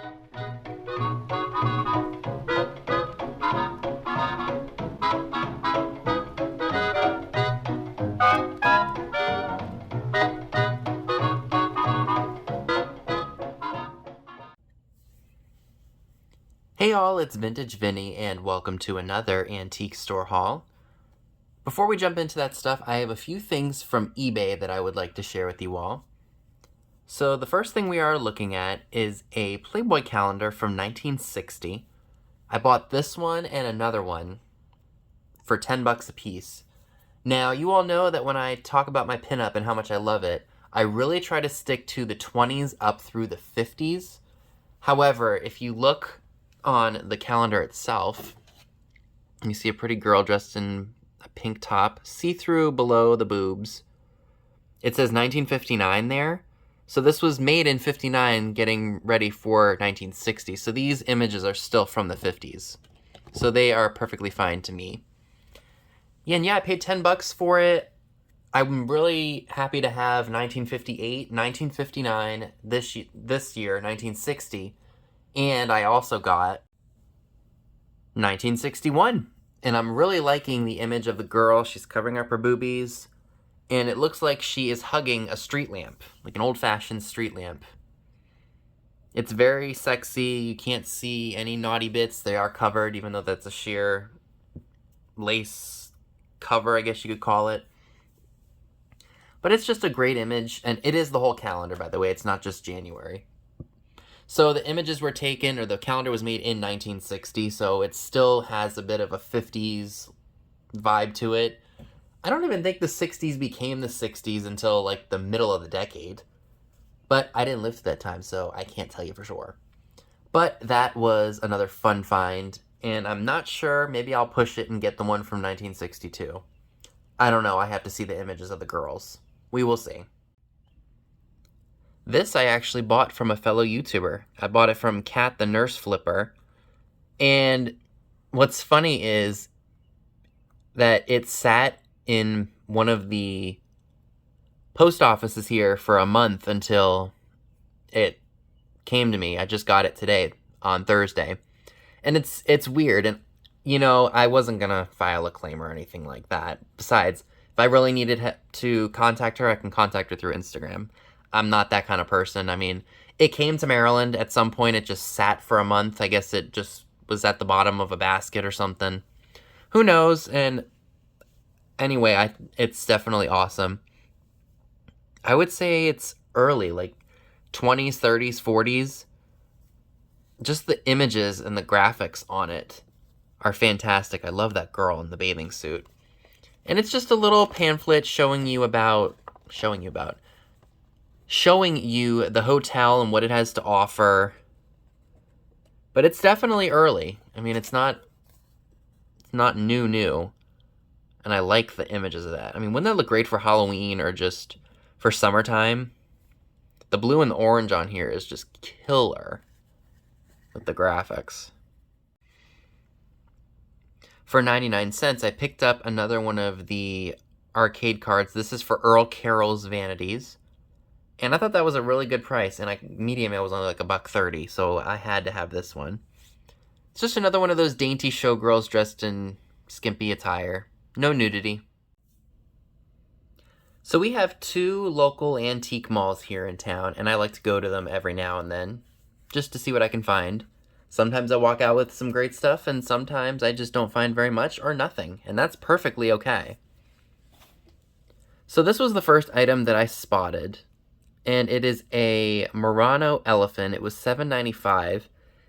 Hey all, it's Vintage Vinny, and welcome to another antique store haul. Before we jump into that stuff, I have a few things from eBay that I would like to share with you all. So the first thing we are looking at is a Playboy calendar from 1960. I bought this one and another one for 10 bucks a piece. Now, you all know that when I talk about my pinup and how much I love it, I really try to stick to the 20s up through the 50s. However, if you look on the calendar itself, you see a pretty girl dressed in a pink top, see-through below the boobs. It says 1959 there. So this was made in 59, getting ready for 1960. So these images are still from the 50s. So they are perfectly fine to me. And yeah, I paid 10 bucks for it. I'm really happy to have 1958, 1959, this year, 1960. And I also got 1961. And I'm really liking the image of the girl. She's covering up her boobies. And it looks like she is hugging a street lamp, like an old-fashioned street lamp. It's very sexy. You can't see any naughty bits. They are covered, even though that's a sheer lace cover, I guess you could call it. But it's just a great image. And it is the whole calendar, by the way. It's not just January. So the images were taken, or the calendar was made in 1960, so it still has a bit of a 50s vibe to it. I don't even think the 60s became the 60s until like the middle of the decade. But I didn't live through that time, so I can't tell you for sure. But that was another fun find, and I'm not sure, maybe I'll push it and get the one from 1962. I don't know, I have to see the images of the girls. We will see. This I actually bought from a fellow YouTuber. I bought it from Kat the Nurse Flipper. And what's funny is that it sat in one of the post offices here for a month until it came to me. I just got it today on Thursday. And it's weird. And, you know, I wasn't going to file a claim or anything like that. Besides, if I really needed to contact her, I can contact her through Instagram. I'm not that kind of person. I mean, it came to Maryland at some point. It just sat for a month. I guess it just was at the bottom of a basket or something. Who knows? And anyway, it's definitely awesome. I would say it's early, like 20s, 30s, 40s. Just the images and the graphics on it are fantastic. I love that girl in the bathing suit. And it's just a little pamphlet showing you the hotel and what it has to offer. But it's definitely early. I mean, it's not new. And I like the images of that. I mean, wouldn't that look great for Halloween or just for summertime? The blue and the orange on here is just killer with the graphics. For 99 cents, I picked up another one of the arcade cards. This is for Earl Carroll's Vanities. And I thought that was a really good price. And medium, it was only like $1.30, so I had to have this one. It's just another one of those dainty showgirls dressed in skimpy attire. No nudity. So we have 2 local antique malls here in town, and I like to go to them every now and then, just to see what I can find. Sometimes I walk out with some great stuff, and sometimes I just don't find very much or nothing, and that's perfectly okay. So this was the first item that I spotted, and it is a Murano elephant. It was $7.95.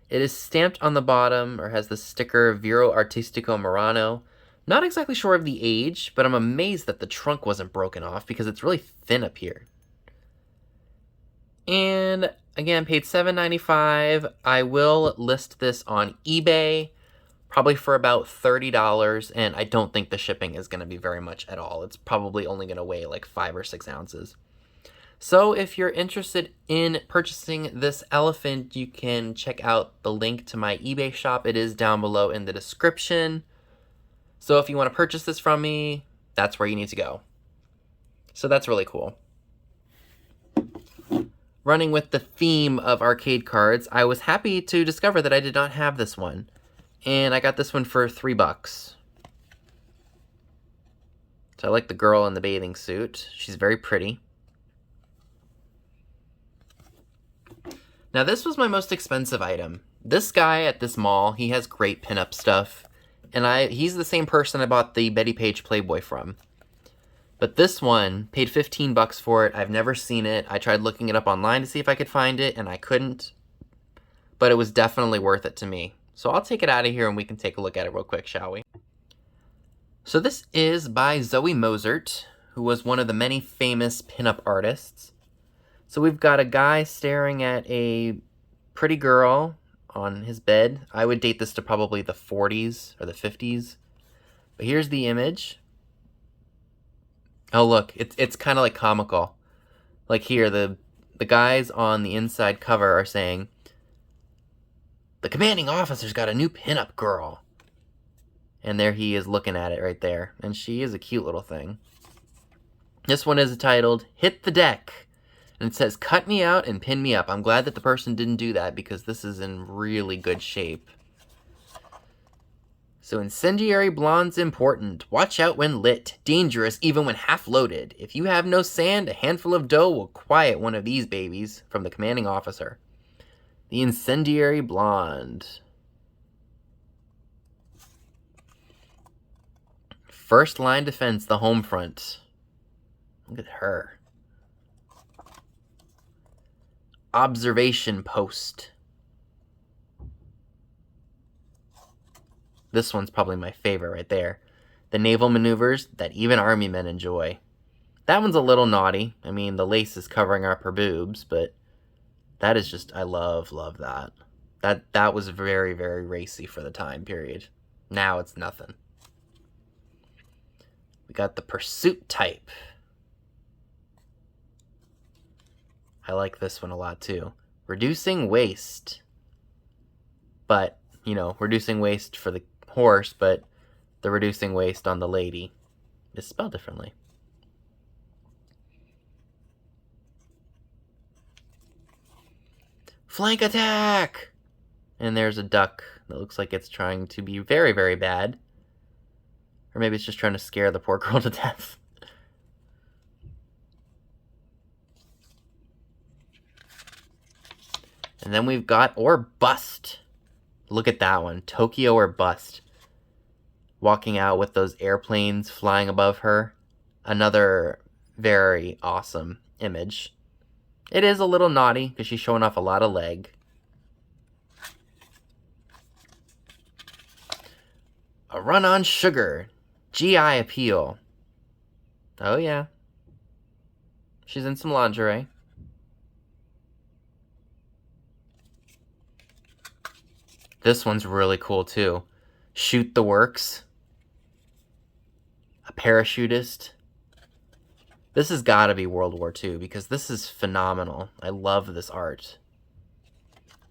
It is stamped on the bottom, or has the sticker Vero Artistico Murano. Not exactly sure of the age, but I'm amazed that the trunk wasn't broken off because it's really thin up here. And again, paid $7.95. I will list this on eBay, probably for about $30, and I don't think the shipping is going to be very much at all. It's probably only going to weigh like 5 or 6 ounces. So if you're interested in purchasing this elephant, you can check out the link to my eBay shop. It is down below in the description. So if you want to purchase this from me, that's where you need to go. So that's really cool. running with the theme of arcade cards, I was happy to discover that I did not have this one. And I got this one for $3. So I like the girl in the bathing suit. She's very pretty. Now this was my most expensive item. This guy at this mall, he has great pinup stuff. And he's the same person I bought the Bettie Page Playboy from. But this one, paid $15 for it. I've never seen it. I tried looking it up online to see if I could find it, and I couldn't. But it was definitely worth it to me. So I'll take it out of here and we can take a look at it real quick, shall we? So this is by Zoe Mozart, who was one of the many famous pinup artists. So we've got a guy staring at a pretty girl on his bed. I would date this to probably the 40s or the 50s. But here's the image. Oh look, it's kind of like comical. Like here, the guys on the inside cover are saying, "The commanding officer's got a new pinup girl." And there he is looking at it right there. And she is a cute little thing. This one is titled, "Hit the Deck." And it says, "Cut me out and pin me up." I'm glad that the person didn't do that because this is in really good shape. So incendiary blonde's important. Watch out when lit. Dangerous even when half loaded. If you have no sand, a handful of dough will quiet one of these babies. From the commanding officer. The incendiary blonde. First line defense, the home front. Look at her. Observation post. This one's probably my favorite right there. The naval maneuvers that even army men enjoy. That one's a little naughty. I mean, the lace is covering up her boobs, but that is just, I love that. That was very, very racy for the time period. Now it's nothing. We got the pursuit type. I like this one a lot too. Reducing waste. But, you know, reducing waste for the horse, but the reducing waste on the lady is spelled differently. Flank attack! And there's a duck that looks like it's trying to be very, very bad. Or maybe it's just trying to scare the poor girl to death. And then we've got or bust. Look at that one. Tokyo or bust. Walking out with those airplanes flying above her. Another very awesome image. It is a little naughty because she's showing off a lot of leg. A run on sugar. GI appeal. Oh yeah. She's in some lingerie. This one's really cool too. Shoot the works. A parachutist. This has got to be World War II because this is phenomenal. I love this art.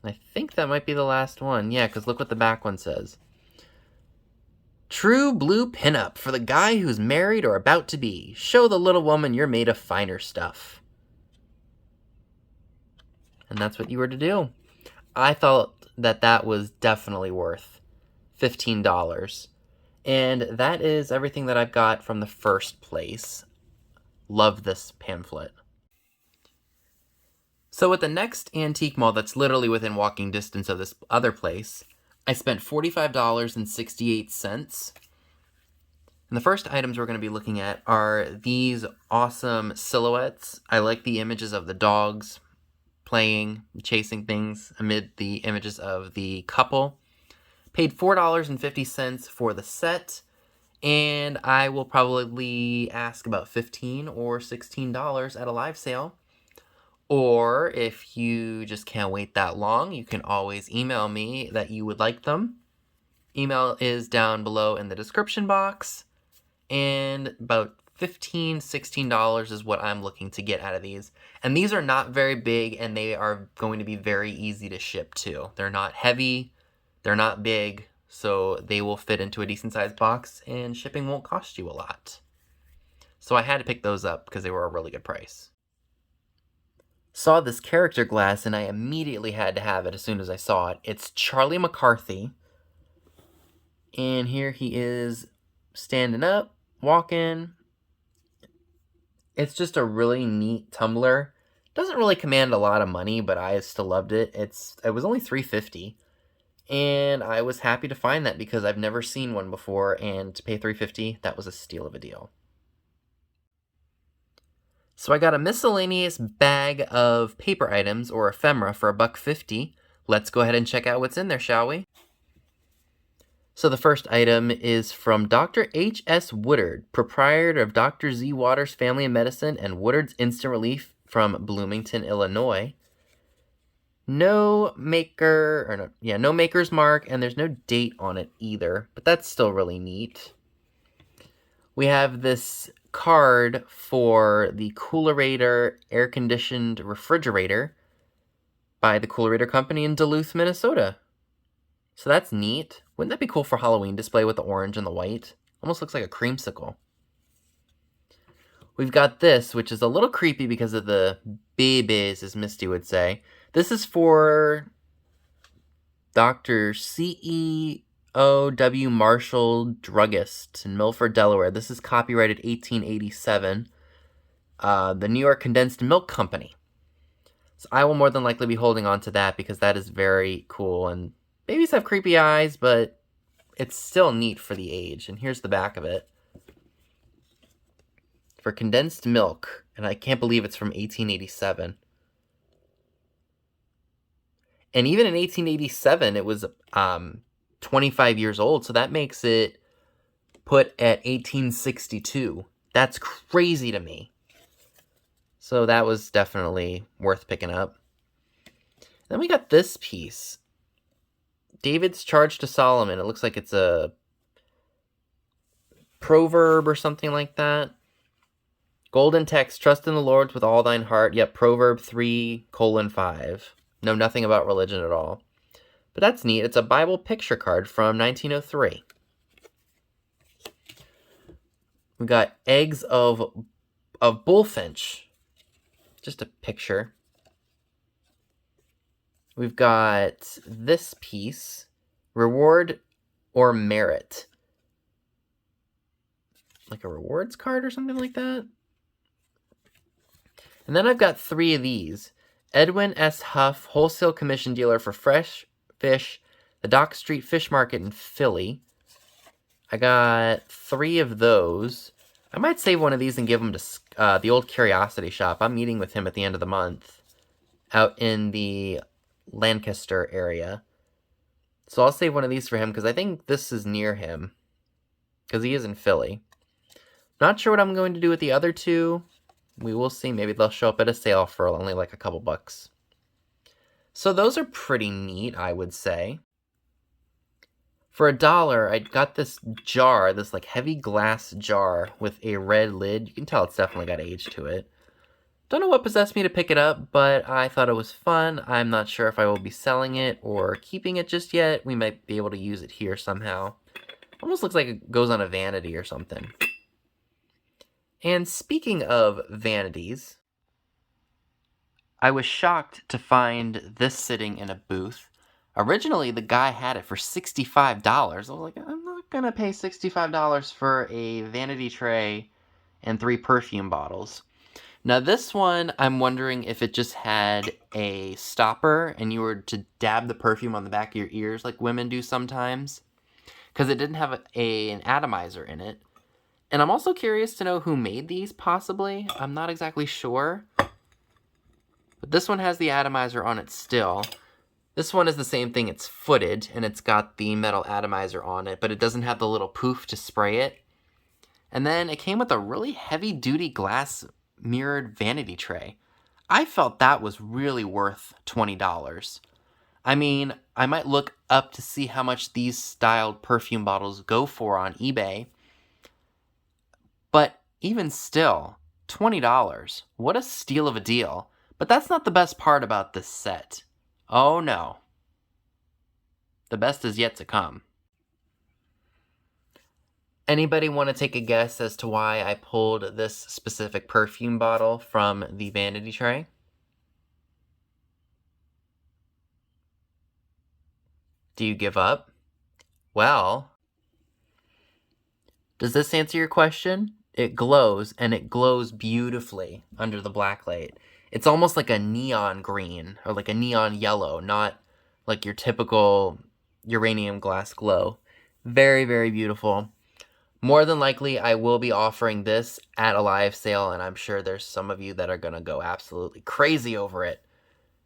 I think that might be the last one. Yeah, because look what the back one says. True blue pinup for the guy who's married or about to be. Show the little woman you're made of finer stuff. And that's what you were to do. I thought that was definitely worth $15. And that is everything that I've got from the first place. Love this pamphlet. So at the next antique mall that's literally within walking distance of this other place, I spent $45.68. And the first items we're going to be looking at are these awesome silhouettes. I like the images of the dogs playing, chasing things amid the images of the couple. Paid $4.50 for the set, and I will probably ask about $15 or $16 at a live sale. Or if you just can't wait that long, you can always email me that you would like them. Email is down below in the description box, and about $15, $16 is what I'm looking to get out of these. And these are not very big, and they are going to be very easy to ship too. They're not heavy, they're not big, so they will fit into a decent sized box, and shipping won't cost you a lot. So I had to pick those up because they were a really good price. Saw this character glass and I immediately had to have it as soon as I saw it. It's Charlie McCarthy. And here he is standing up, walking. It's just a really neat tumbler. Doesn't really command a lot of money, but I still loved it. It was only $3.50. And I was happy to find that because I've never seen one before, and to pay $3.50, that was a steal of a deal. So I got a miscellaneous bag of paper items, or ephemera, for $1.50. Let's go ahead and check out what's in there, shall we? So the first item is from Dr. H.S. Woodard, proprietor of Dr. Z. Waters Family of Medicine and Woodard's Instant Relief from Bloomington, Illinois. No maker's mark, and there's no date on it either, but that's still really neat. We have this card for the Coolerator air-conditioned refrigerator by the Coolerator Company in Duluth, Minnesota. So that's neat. Wouldn't that be cool for Halloween display with the orange and the white? Almost looks like a creamsicle. We've got this, which is a little creepy because of the babies, as Misty would say. This is for Dr. C.E.O.W. Marshall, druggist in Milford, Delaware. This is copyrighted 1887. The New York Condensed Milk Company. So I will more than likely be holding on to that because that is very cool. And babies have creepy eyes, but it's still neat for the age. And here's the back of it. For condensed milk. And I can't believe it's from 1887. And even in 1887, it was 25 years old. So that makes it put at 1862. That's crazy to me. So that was definitely worth picking up. Then we got this piece. David's Charge to Solomon. It looks like it's a proverb or something like that. Golden text, trust in the Lord with all thine heart. Yep, Proverb 3:5. Know nothing about religion at all. But that's neat. It's a Bible picture card from 1903. We got eggs of bullfinch. Just a picture. We've got this piece. Reward or merit. Like a rewards card or something like that. And then I've got 3 of these. Edwin S. Huff, wholesale commission dealer for fresh fish, the Dock Street Fish Market in Philly. I got 3 of those. I might save one of these and give them to the old Curiosity Shop. I'm meeting with him at the end of the month out in the Lancaster area. So I'll save one of these for him because I think this is near him because he is in Philly. Not sure what I'm going to do with the other 2. We will see. Maybe they'll show up at a sale for only like a couple bucks. So those are pretty neat, I would say. For $1, I got this jar, this like heavy glass jar with a red lid. You can tell it's definitely got age to it. Don't know what possessed me to pick it up, but I thought it was fun. I'm not sure if I will be selling it or keeping it just yet. We might be able to use it here somehow. Almost looks like it goes on a vanity or something. And speaking of vanities, I was shocked to find this sitting in a booth. Originally, the guy had it for $65. I was like, I'm not going to pay $65 for a vanity tray and 3 perfume bottles. Now this one, I'm wondering if it just had a stopper and you were to dab the perfume on the back of your ears like women do sometimes. Because it didn't have an atomizer in it. And I'm also curious to know who made these, possibly. I'm not exactly sure. But this one has the atomizer on it still. This one is the same thing. It's footed, and it's got the metal atomizer on it, but it doesn't have the little poof to spray it. And then it came with a really heavy-duty glass mirrored vanity tray. I felt that was really worth $20. I mean, I might look up to see how much these styled perfume bottles go for on eBay. But even still, $20. What a steal of a deal. But that's not the best part about this set. Oh no. The best is yet to come. Anybody want to take a guess as to why I pulled this specific perfume bottle from the vanity tray? Do you give up? Well, does this answer your question? It glows, and it glows beautifully under the black light. It's almost like a neon green, or like a neon yellow, not like your typical uranium glass glow. Very, very beautiful. More than likely, I will be offering this at a live sale, and I'm sure there's some of you that are going to go absolutely crazy over it.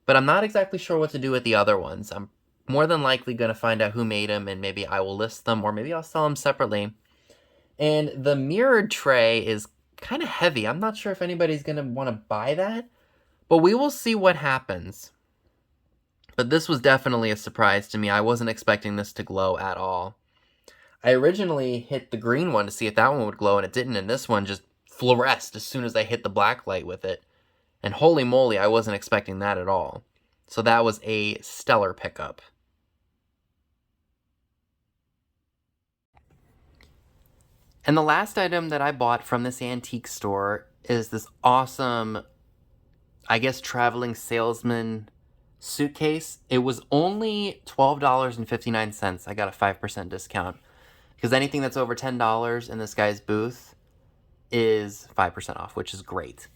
But I'm not exactly sure what to do with the other ones. I'm more than likely going to find out who made them, and maybe I will list them, or maybe I'll sell them separately. And the mirrored tray is kind of heavy. I'm not sure if anybody's going to want to buy that, but we will see what happens. But this was definitely a surprise to me. I wasn't expecting this to glow at all. I originally hit the green one to see if that one would glow, and it didn't, and this one just fluoresced as soon as I hit the black light with it. And holy moly, I wasn't expecting that at all. So that was a stellar pickup. And the last item that I bought from this antique store is this awesome, I guess, traveling salesman suitcase. It was only $12.59. I got a 5% discount. Because anything that's over $10 in this guy's booth is 5% off, which is great.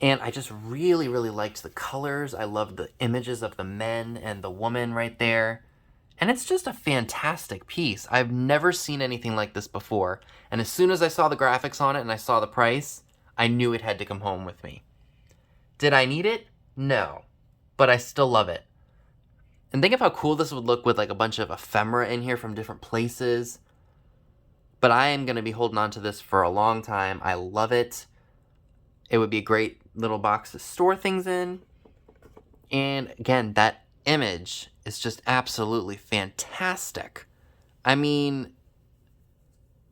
And I just really, really liked the colors. I loved the images of the men and the woman right there. And it's just a fantastic piece. I've never seen anything like this before. And as soon as I saw the graphics on it and I saw the price, I knew it had to come home with me. Did I need it? No. But I still love it. And think of how cool this would look with like a bunch of ephemera in here from different places. But I am going to be holding on to this for a long time. I love it. It would be a great little box to store things in. And again, that image is just absolutely fantastic. I mean,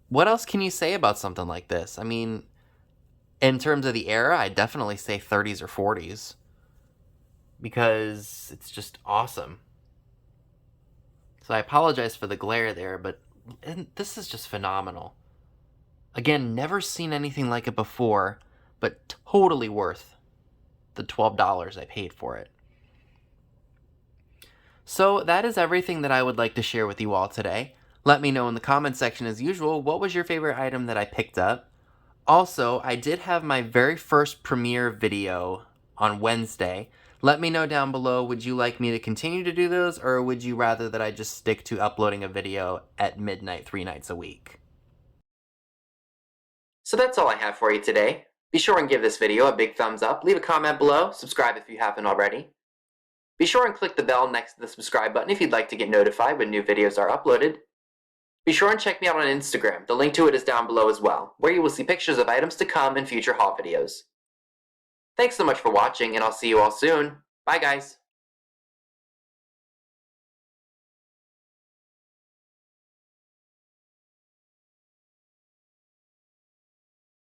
what else can you say about something like this? I mean, in terms of the era, I'd definitely say 30s or 40s. Because it's just awesome. So I apologize for the glare there, but this is just phenomenal. Again, never seen anything like it before, but totally worth the $12 I paid for it. So that is everything that I would like to share with you all today. Let me know in the comment section as usual, what was your favorite item that I picked up? Also, I did have my very first premiere video on Wednesday. Let me know down below, would you like me to continue to do those, or would you rather that I just stick to uploading a video at midnight 3 nights a week? So that's all I have for you today. Be sure and give this video a big thumbs up, leave a comment below, subscribe if you haven't already. Be sure and click the bell next to the subscribe button if you'd like to get notified when new videos are uploaded. Be sure and check me out on Instagram, the link to it is down below as well, where you will see pictures of items to come in future haul videos. Thanks so much for watching, and I'll see you all soon. Bye guys!